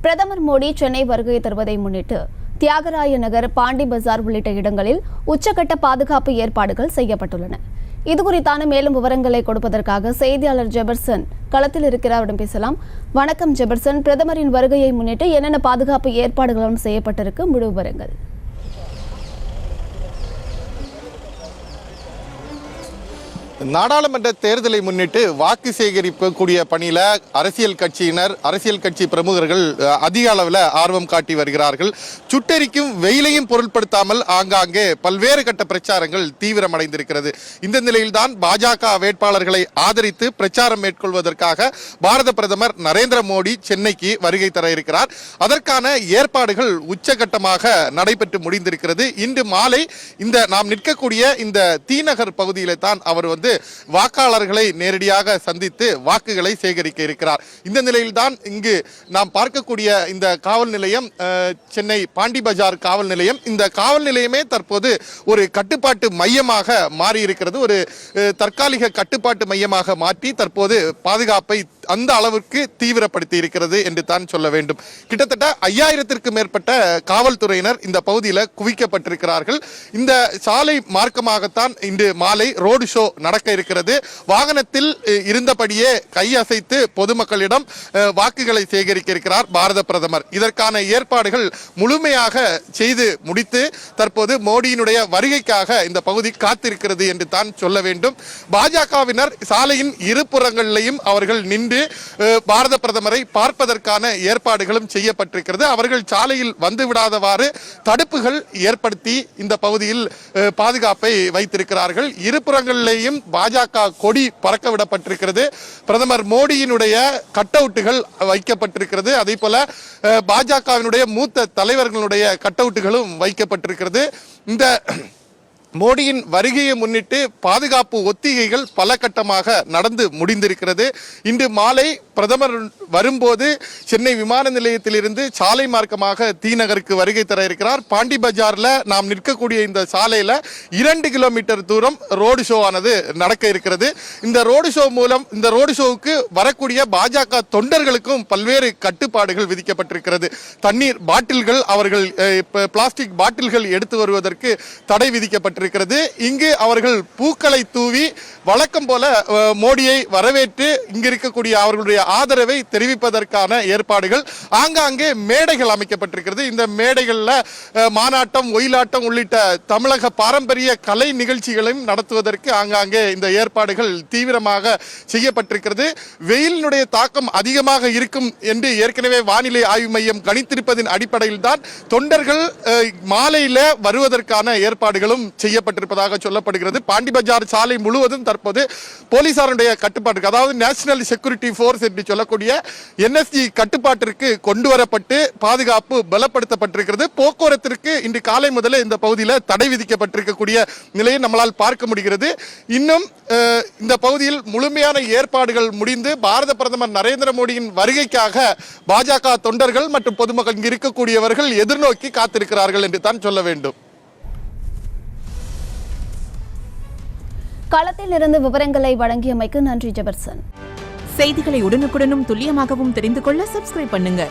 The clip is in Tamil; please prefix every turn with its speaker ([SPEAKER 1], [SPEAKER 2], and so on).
[SPEAKER 1] பிரதமர் மோடி சென்னை வருகை தருவதை முன்னிட்டு தியாகராய நகர், பாண்டி பஜார் உள்ளிட்ட இடங்களில் உச்சகட்ட பாதுகாப்பு ஏற்பாடுகள் செய்யப்பட்டுள்ளன. இதுகுறித்தான மேலும் விவரங்களை கொடுப்பதற்காக செய்தியாளர் ஜெபர்சன் களத்தில் இருக்கிறாரிடம் பேசலாம். வணக்கம் ஜெபர்சன், பிரதமரின் வருகையை முன்னிட்டு என்னென்ன பாதுகாப்பு ஏற்பாடுகளும் செய்யப்பட்டிருக்கு, முழு விவரங்கள்.
[SPEAKER 2] நாடாளுமன்ற தேர்தலை முன்னிட்டு வாக்கு சேகரிக்கக்கூடிய பணியில அரசியல் கட்சியினர், அரசியல் கட்சி பிரமுகர்கள் அதிக அளவில் ஆர்வம் காட்டி வருகிறார்கள். சுட்டெரிக்கும் வெயிலையும் பொருட்படுத்தாமல் ஆங்காங்கே பல்வேறு கட்ட பிரச்சாரங்கள் தீவிரமடைந்திருக்கிறது. இந்த நிலையில்தான் பாஜக வேட்பாளர்களை ஆதரித்து பிரச்சாரம் மேற்கொள்வதற்காக பாரத பிரதமர் நரேந்திர மோடி சென்னைக்கு வருகை தர இருக்கிறார். அதற்கான ஏற்பாடுகள் உச்சகட்டமாக நடைபெற்று முடிந்திருக்கிறது. இன்று மாலை நாம் நிற்கக்கூடிய இந்த தீநகர் பகுதியில தான் அவர் வாக்காளர்களை நேரடியாக சந்தித்து வாக்குகளை சேகரிக்க இருக்கிறார். இந்த நிலையில்தான் இங்கு நாம் பார்க்கக்கூடிய இந்த காவல் நிலையம் சென்னை பாண்டி பஜார் காவல் நிலையம். இந்த காவல் நிலையமே தற்போது ஒரு கட்டுப்பாட்டு மையமாக மாறியிருக்கிறது. ஒரு தற்காலிக கட்டுப்பாட்டு மையமாக மாற்றி தற்போது பாதுகாப்பை அந்த அளவிற்கு தீவிரப்படுத்தி இருக்கிறது என்று தான் சொல்ல வேண்டும். கிட்டத்தட்ட 5000த்திற்கும் மேற்பட்ட காவல்துறையினர் இந்த பகுதியில் குவிக்கப்பட்டிருக்கிறார்கள். இந்த சாலை மார்க்கமாகத்தான் இன்று மாலை ரோடு ஷோ நடக்க இருக்கிறது. வாகனத்தில் இருந்தபடியே கையசைத்து பொதுமக்களிடம் வாக்குகளை சேகரிக்க இருக்கிறார் பாரத பிரதமர். இதற்கான ஏற்பாடுகள் முழுமையாக செய்து முடித்து தற்போது மோடியினுடைய வருகைக்காக இந்த பகுதி காத்திருக்கிறது என்று தான் சொல்ல வேண்டும். பாஜகவினர் சாலையின் இருபுறங்களிலையும் அவர்கள் நின்று பாரத பிரதமரை பார்ப்பதற்கான ஏற்பாடுகளும் செய்யப்பட்டிருக்கிறது. அவர்கள் சாலையில் வந்து விடாதவாறு தடுப்புகள் ஏற்படுத்தி இந்த பகுதியில் பாதுகாப்பை வைத்திருக்கிறார்கள். இருபுறங்களிலேயும் பாஜக கொடி பறக்க விடப்பட்டிருக்கிறது. பிரதமர் மோடியினுடைய கட் அவுட்டுகள் வைக்கப்பட்டிருக்கிறது. அதே போல பாஜகவினுடைய மூத்த தலைவர்களுடைய கட் அவுட்டுகளும் வைக்கப்பட்டிருக்கிறது. இந்த மோடியின் வருகையை முன்னிட்டு பாதுகாப்பு ஒத்திகைகள் பல கட்டமாக நடந்து முடிந்திருக்கிறது. இன்று மாலை பிரதமர் வரும்போது சென்னை விமான நிலையத்திலிருந்து சாலை மார்க்கமாக தீநகருக்கு வருகை தர இருக்கிறார். பாண்டி பஜார்ல நாம் நிற்கக்கூடிய இந்த சாலையில 2 கிலோமீட்டர் தூரம் ரோடு ஷோ ஆனது நடக்க இருக்கிறது. இந்த ரோடு ஷோ மூலம் இந்த ரோடு ஷோவுக்கு வரக்கூடிய பாஜக தொண்டர்களுக்கும் பல்வேறு கட்டுப்பாடுகள் விதிக்கப்பட்டிருக்கிறது. தண்ணீர் பாட்டில்கள், அவர்கள் பிளாஸ்டிக் பாட்டில்கள் எடுத்து வருவதற்கு தடை விதிக்கப்பட்டிருக்கிறது. இங்கு அவர்கள் பூக்களை தூவி வழக்கம் போல மோடியை வரவேற்று இங்கு இருக்கக்கூடிய அவர்களுடைய ஆதரவை தெரிவிப்பதற்கான ஏற்பாடுகள், ஆங்காங்கே மேடைகள் அமைக்கப்பட்டிருக்கிறது. இந்த மேடைகளில் மானாட்டம், ஒயிலாட்டம் உள்ளிட்ட தமிழக பாரம்பரிய கலை நிகழ்ச்சிகளையும் நடத்துவதற்கு ஆங்காங்கே இந்த ஏற்பாடுகள் தீவிரமாக செய்யப்பட்டிருக்கிறது. வெயிலினுடைய தாக்கம் அதிகமாக இருக்கும் என்று ஏற்கனவே வானிலை ஆய்வு மையம் கணித்திருப்பதின் அடிப்படையில் தான் தொண்டர்கள் மாலையில் வருவதற்கான ஏற்பாடுகளும் செய்யப்பட்டிருப்பதாக சொல்லப்படுகிறது. பாண்டி பஜார் சாலை முழுவதும் தற்போது போலீசாருடைய கட்டுப்பாட்டுக்கு, அதாவது நேஷனல் செக்யூரிட்டி போர்ஸ் என்று சொல்லக்கூடிய NSG கட்டுப்பாட்டிற்கு கொண்டு வரப்பட்டு பாதுகாப்பு பலப்படுத்தப்பட்டிருக்கிறது. போக்குவரத்திற்கு இன்று காலை முதலே இந்த பகுதியில் தடை விதிக்கப்பட்டிருக்கக்கூடிய நிலையை நம்மளால் பார்க்க முடிகிறது. இன்னும் இந்த பகுதியில் முழுமையான ஏற்பாடுகள் முடிந்து பாரத பிரதமர் நரேந்திர மோடியின் வருகைக்காக பாஜக தொண்டர்கள் மற்றும் பொதுமக்கள் இங்கு இருக்கக்கூடியவர்கள் எதிர்நோக்கி காத்திருக்கிறார்கள் என்று தான் சொல்ல வேண்டும்.
[SPEAKER 1] களத்தில் இருந்து விவரங்களை வழங்கியமைக்கு நன்றி ஜெபர்சன்.
[SPEAKER 3] செய்திகளை உடனுக்குடனும் துல்லியமாகவும் தெரிந்து கொள்ள சப்ஸ்கிரைப் பண்ணுங்க.